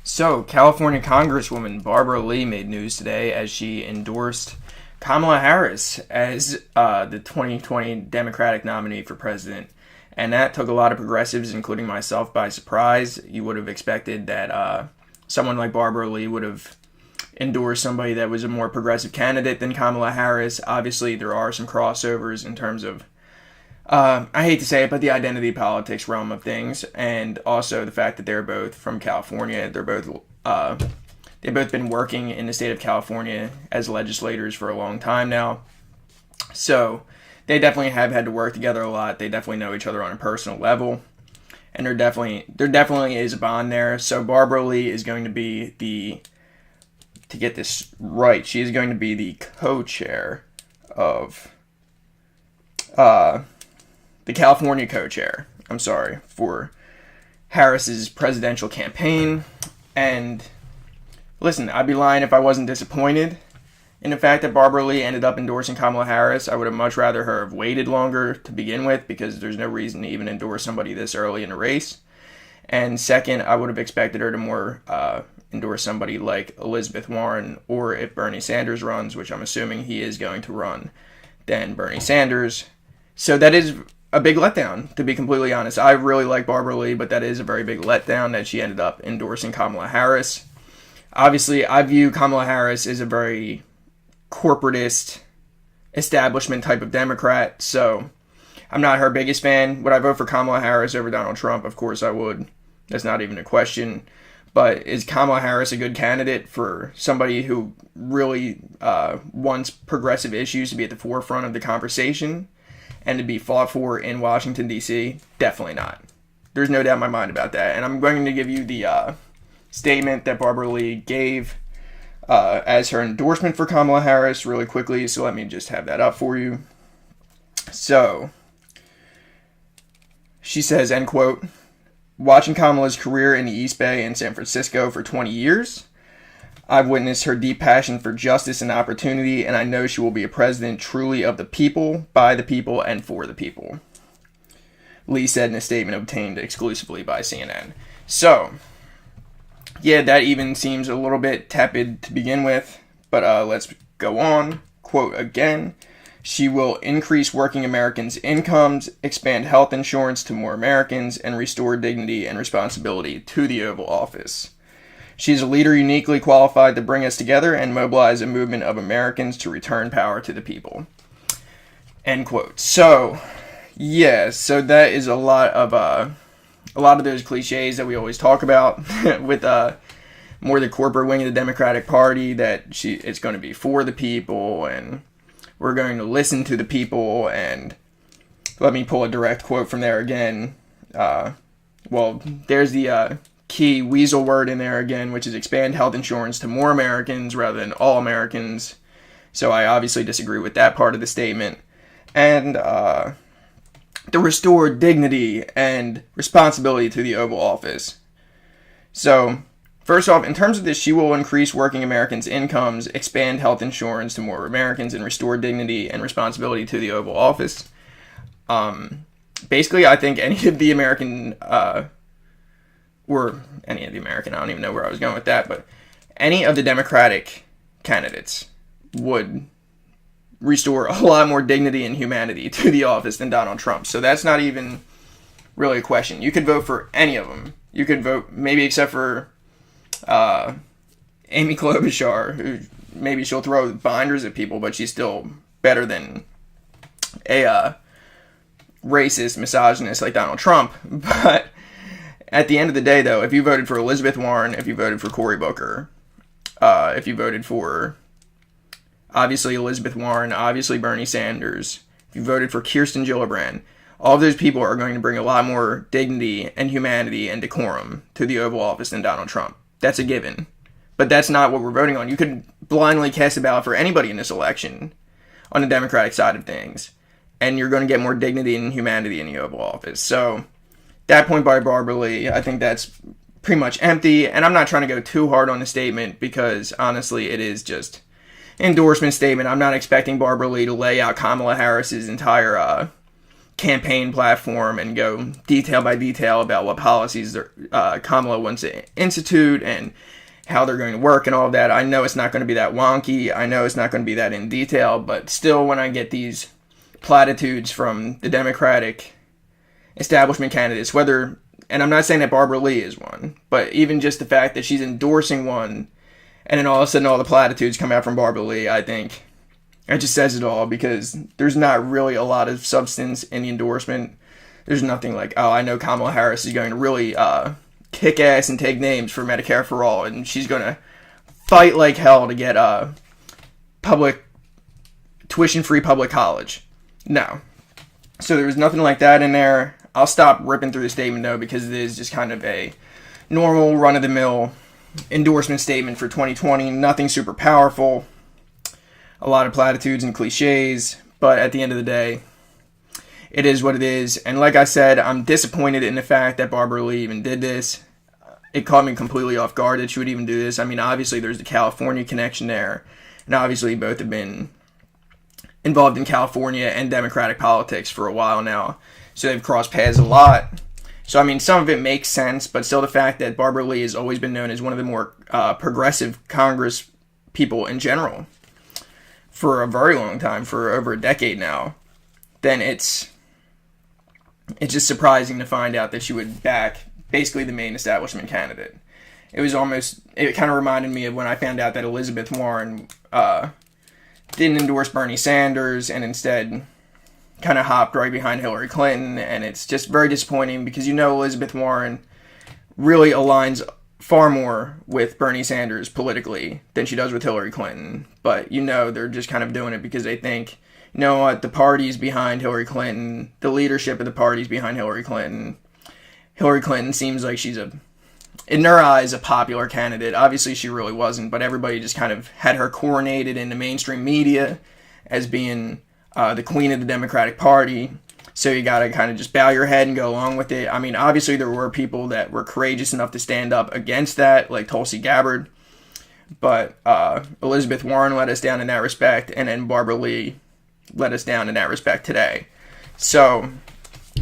So, California Congresswoman Barbara Lee made news today as she endorsed Kamala Harris as the 2020 Democratic nominee for president. And that took a lot of progressives, including myself, by surprise. You would have expected that someone like Barbara Lee would have endorsed somebody that was a more progressive candidate than Kamala Harris. Obviously, there are some crossovers in terms of I hate to say it, but the identity politics realm of things, and also the fact that they're both from California. They've both been working in the state of California as legislators for a long time now. So they definitely have had to work together a lot. They definitely know each other on a personal level, and there definitely is a bond there. So Barbara Lee is going to be to get this right, she is going to be the co-chair of the California co-chair, for Harris's presidential campaign. And listen, I'd be lying if I wasn't disappointed in the fact that Barbara Lee ended up endorsing Kamala Harris. I would have much rather her have waited longer to begin with, because there's no reason to even endorse somebody this early in the race. And second, I would have expected her to more endorse somebody like Elizabeth Warren, or if Bernie Sanders runs, which I'm assuming he is going to run, then Bernie Sanders. So that is a big letdown, to be completely honest. I really like Barbara Lee, but that is a very big letdown that she ended up endorsing Kamala Harris. Obviously, I view Kamala Harris as a very corporatist, establishment type of Democrat, so I'm not her biggest fan. Would I vote for Kamala Harris over Donald Trump? Of course I would. That's not even a question. But is Kamala Harris a good candidate for somebody who really wants progressive issues to be at the forefront of the conversation and to be fought for in Washington, D.C.? Definitely not. There's no doubt in my mind about that. And I'm going to give you the statement that Barbara Lee gave as her endorsement for Kamala Harris really quickly. So let me just have that up for you. So she says, end quote, "Watching Kamala's career in the East Bay and San Francisco for 20 years, I've witnessed her deep passion for justice and opportunity, and I know she will be a president truly of the people, by the people, and for the people," Lee said in a statement obtained exclusively by CNN. So, yeah, that even seems a little bit tepid to begin with, but let's go on. Quote again, "She will increase working Americans' incomes, expand health insurance to more Americans, and restore dignity and responsibility to the Oval Office. She is a leader uniquely qualified to bring us together and mobilize a movement of Americans to return power to the people." End quote. So, yeah, so that is a lot of those cliches that we always talk about with more the corporate wing of the Democratic Party, that it's going to be for the people and we're going to listen to the people. And let me pull a direct quote from there again. There's the key weasel word in there again, which is expand health insurance to more Americans rather than all Americans. So I obviously disagree with that part of the statement. And to restore dignity and responsibility to the Oval Office. So, first off, in terms of this, she will increase working Americans' incomes, expand health insurance to more Americans, and restore dignity and responsibility to the Oval Office. Basically, I think any of the American, I don't even know where I was going with that, but any of the Democratic candidates would restore a lot more dignity and humanity to the office than Donald Trump. So that's not even really a question. You could vote for any of them. You could vote, maybe except for Amy Klobuchar, who maybe she'll throw binders at people, but she's still better than a racist, misogynist like Donald Trump. But at the end of the day, though, if you voted for Elizabeth Warren, if you voted for Cory Booker, if you voted for, obviously, Elizabeth Warren, obviously Bernie Sanders, if you voted for Kirsten Gillibrand, all of those people are going to bring a lot more dignity and humanity and decorum to the Oval Office than Donald Trump. That's a given. But that's not what we're voting on. You could blindly cast a ballot for anybody in this election on the Democratic side of things, and you're going to get more dignity and humanity in the Oval Office. So, that point by Barbara Lee, I think that's pretty much empty, and I'm not trying to go too hard on the statement because, honestly, it is just an endorsement statement. I'm not expecting Barbara Lee to lay out Kamala Harris's entire campaign platform and go detail by detail about what policies Kamala wants to institute and how they're going to work and all of that. I know it's not going to be that wonky. I know it's not going to be that in detail, but still, when I get these platitudes from the Democratic establishment candidates, and I'm not saying that Barbara Lee is one, but even just the fact that she's endorsing one, and then all of a sudden all the platitudes come out from Barbara Lee, I think it just says it all, because there's not really a lot of substance in the endorsement. There's nothing like, oh, I know Kamala Harris is going to really kick ass and take names for Medicare for All, and she's going to fight like hell to get tuition-free public college. No. So there was nothing like that in there. I'll stop ripping through the statement, though, because it is just kind of a normal, run-of-the-mill endorsement statement for 2020. Nothing super powerful. A lot of platitudes and cliches, but at the end of the day, it is what it is. And like I said, I'm disappointed in the fact that Barbara Lee even did this. It caught me completely off guard that she would even do this. I mean, obviously there's the California connection there, and obviously both have been involved in California and Democratic politics for a while now, so they've crossed paths a lot. So I mean, some of it makes sense, but still the fact that Barbara Lee has always been known as one of the more progressive Congress people in general for a very long time, for over a decade now, then it's just surprising to find out that she would back basically the main establishment candidate. It kind of reminded me of when I found out that Elizabeth Warren didn't endorse Bernie Sanders and instead kind of hopped right behind Hillary Clinton, and it's just very disappointing because Elizabeth Warren really aligns far more with Bernie Sanders politically than she does with Hillary Clinton, but they're just kind of doing it because they think, you know what, the party's behind Hillary Clinton, the leadership of the party's behind Hillary Clinton. Hillary Clinton seems like she's in their eyes, a popular candidate. Obviously she really wasn't, but everybody just kind of had her coronated in the mainstream media as being the queen of the Democratic Party. So you gotta kind of just bow your head and go along with it. I mean, obviously there were people that were courageous enough to stand up against that, like Tulsi Gabbard. But Elizabeth Warren let us down in that respect, and then Barbara Lee let us down in that respect today. So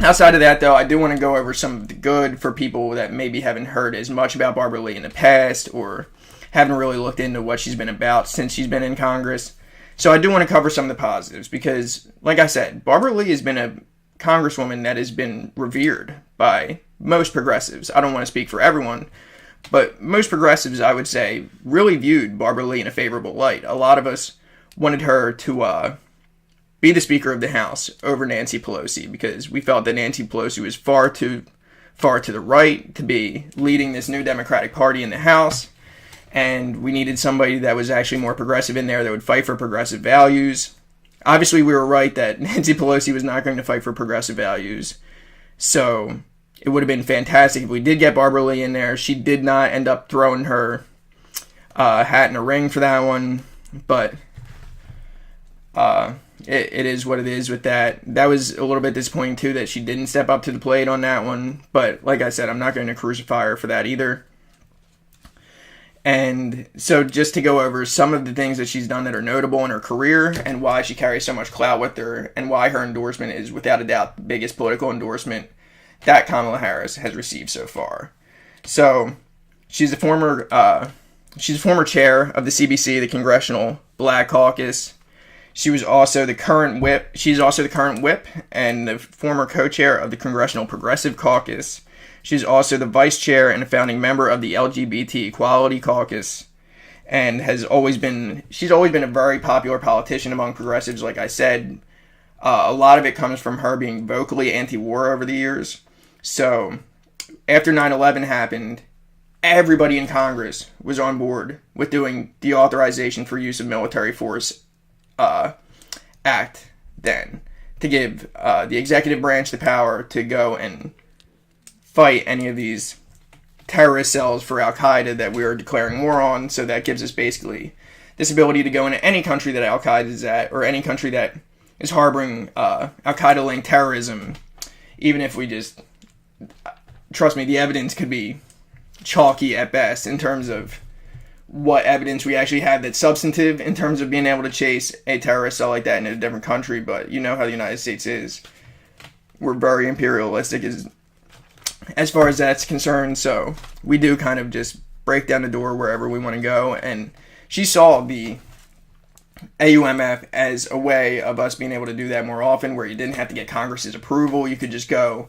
outside of that, though, I do want to go over some of the good for people that maybe haven't heard as much about Barbara Lee in the past or haven't really looked into what she's been about since she's been in Congress. So I do want to cover some of the positives because, like I said, Barbara Lee has been a congresswoman that has been revered by most progressives. I don't want to speak for everyone, but most progressives, I would say, really viewed Barbara Lee in a favorable light. A lot of us wanted her to be the Speaker of the House over Nancy Pelosi because we felt that Nancy Pelosi was far too the right to be leading this new Democratic Party in the House, and we needed somebody that was actually more progressive in there that would fight for progressive values. Obviously, we were right that Nancy Pelosi was not going to fight for progressive values, so it would have been fantastic if we did get Barbara Lee in there. She did not end up throwing her hat in a ring for that one, but it is what it is with that. That was a little bit disappointing, too, that she didn't step up to the plate on that one, but like I said, I'm not going to crucify her for that either. And so just to go over some of the things that she's done that are notable in her career and why she carries so much clout with her and why her endorsement is without a doubt the biggest political endorsement that Kamala Harris has received so far. So she's a former chair of the CBC, the Congressional Black Caucus. She was also the current whip. She's also the current whip and the former co-chair of the Congressional Progressive Caucus. She's also the vice chair and a founding member of the LGBT Equality Caucus, and she's always been a very popular politician among progressives. Like I said, a lot of it comes from her being vocally anti-war over the years. So after 9/11 happened, everybody in Congress was on board with doing the authorization for use of military force act then, to give the executive branch the power to go and fight any of these terrorist cells for Al-Qaeda that we are declaring war on. So that gives us basically this ability to go into any country that Al-Qaeda is at, or any country that is harboring Al-Qaeda-linked terrorism, even if we just, trust me, the evidence could be chalky at best in terms of what evidence we actually have that's substantive in terms of being able to chase a terrorist cell like that in a different country. But you know how the United States is. we're very imperialistic as far as that's concerned. So we do kind of just break down the door wherever we want to go. And she saw the AUMF as a way of us being able to do that more often, where you didn't have to get Congress's approval. You could just go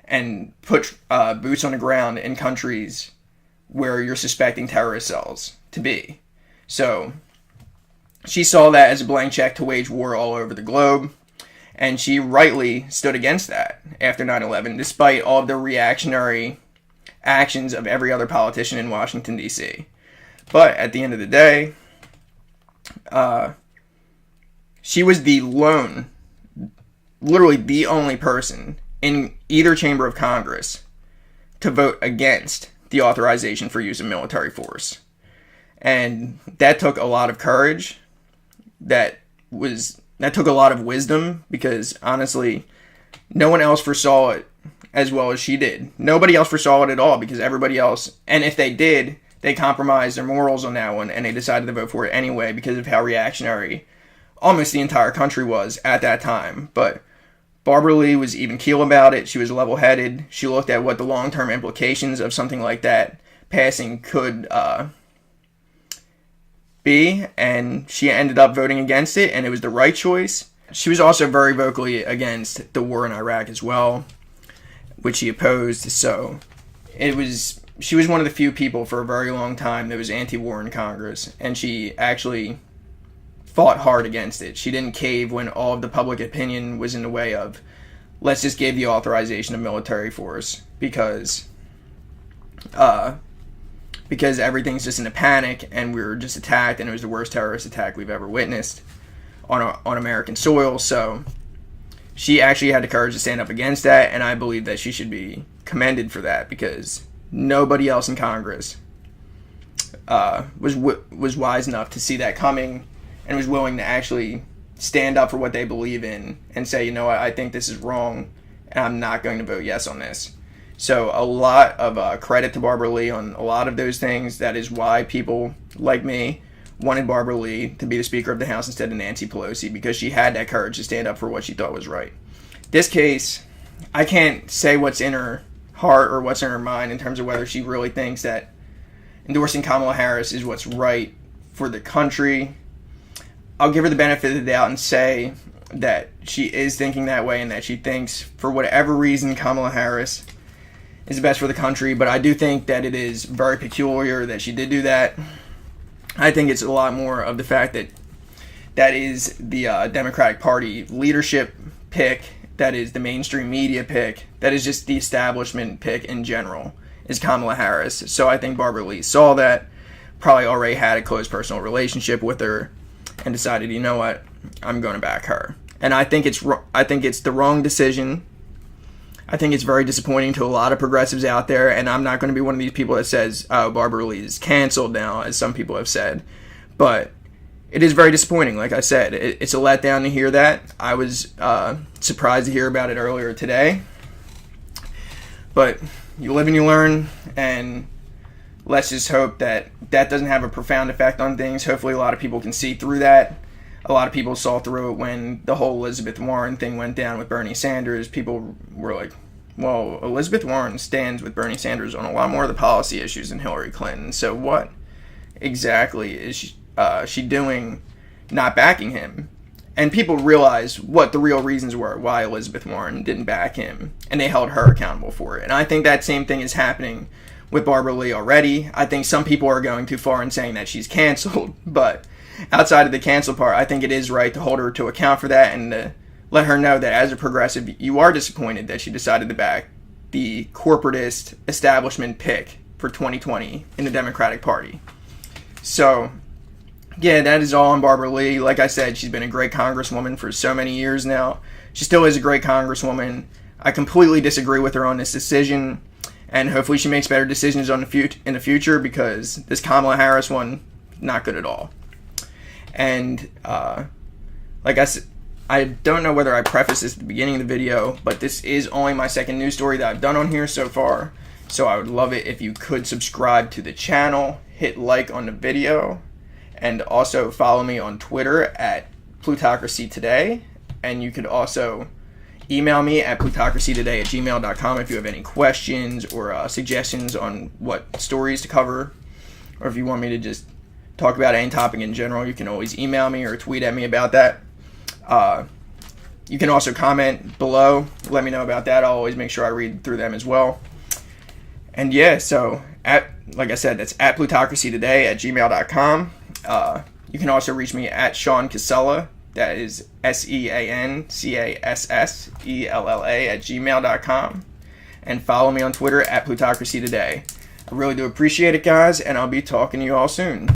and put boots on the ground in countries where you're suspecting terrorist cells to be. So she saw that as a blank check to wage war all over the globe, and she rightly stood against that after 9/11, despite all of the reactionary actions of every other politician in Washington, D.C. But at the end of the day, she was literally the only person in either chamber of Congress to vote against the authorization for use of military force. And that took a lot of courage. That took a lot of wisdom, because honestly, no one else foresaw it as well as she did. Nobody else foresaw it at all, because everybody else, and if they did, they compromised their morals on that one, and they decided to vote for it anyway because of how reactionary almost the entire country was at that time. But Barbara Lee was even keel about it. She was level-headed. She looked at what the long-term implications of something like that passing could be, and she ended up voting against it, and it was the right choice. She was also very vocally against the war in Iraq as well, which she opposed. So she was one of the few people for a very long time that was anti-war in Congress, and she actually fought hard against it. She didn't cave when all of the public opinion was in the way of, let's just give the authorization of military force because everything's just in a panic and we were just attacked, and it was the worst terrorist attack we've ever witnessed on American soil. So she actually had the courage to stand up against that, and I believe that she should be commended for that, because nobody else in Congress was wise enough to see that coming and was willing to actually stand up for what they believe in and say, you know what, I think this is wrong, and I'm not going to vote yes on this. So a lot of credit to Barbara Lee on a lot of those things. That is why people like me wanted Barbara Lee to be the Speaker of the House instead of Nancy Pelosi, because she had that courage to stand up for what she thought was right. This case, I can't say what's in her heart or what's in her mind in terms of whether she really thinks that endorsing Kamala Harris is what's right for the country. I'll give her the benefit of the doubt and say that she is thinking that way, and that she thinks, for whatever reason, Kamala Harris is the best for the country. But I do think that it is very peculiar that she did do that. I think it's a lot more of the fact that that is the Democratic Party leadership pick, that is the mainstream media pick, that is just the establishment pick in general, is Kamala Harris. So I think Barbara Lee saw that, probably already had a close personal relationship with her, and decided, you know what, I'm going to back her. And I think it's the wrong decision. I think it's very disappointing to a lot of progressives out there, and I'm not going to be one of these people that says, oh, Barbara Lee is canceled now, as some people have said. But it is very disappointing. Like I said, it's a letdown to hear that. I was surprised to hear about it earlier today. But you live and you learn, and let's just hope that that doesn't have a profound effect on things. Hopefully a lot of people can see through that. A lot of people saw through it when the whole Elizabeth Warren thing went down with Bernie Sanders. People were like, well, Elizabeth Warren stands with Bernie Sanders on a lot more of the policy issues than Hillary Clinton. So what exactly is she doing not backing him? And people realized what the real reasons were why Elizabeth Warren didn't back him, and they held her accountable for it. And I think that same thing is happening with Barbara Lee already. I think some people are going too far in saying that she's canceled, but outside of the cancel part, I think it is right to hold her to account for that, and to let her know that as a progressive, you are disappointed that she decided to back the corporatist establishment pick for 2020 in the Democratic Party. So, yeah, that is all on Barbara Lee. Like I said, she's been a great congresswoman for so many years now. She still is a great congresswoman. I completely disagree with her on this decision, and hopefully she makes better decisions in the future, because this Kamala Harris one, not good at all. And like I said, I don't know whether I prefaced this at the beginning of the video, but this is only my second news story that I've done on here so far. So I would love it if you could subscribe to the channel, hit like on the video, and also follow me on Twitter at Plutocracy Today. And you could also email me at plutocracytoday@gmail.com if you have any questions or suggestions on what stories to cover, or if you want me to just talk about any topic in general. You can always email me or tweet at me about that. You can also comment below, let me know about that. I'll always make sure I read through them as well. And yeah, so like I said, that's at plutocracytoday@gmail.com. You can also reach me at seancassella, that is seancassella@gmail.com. And follow me on Twitter at plutocracytoday. I really do appreciate it, guys, and I'll be talking to you all soon.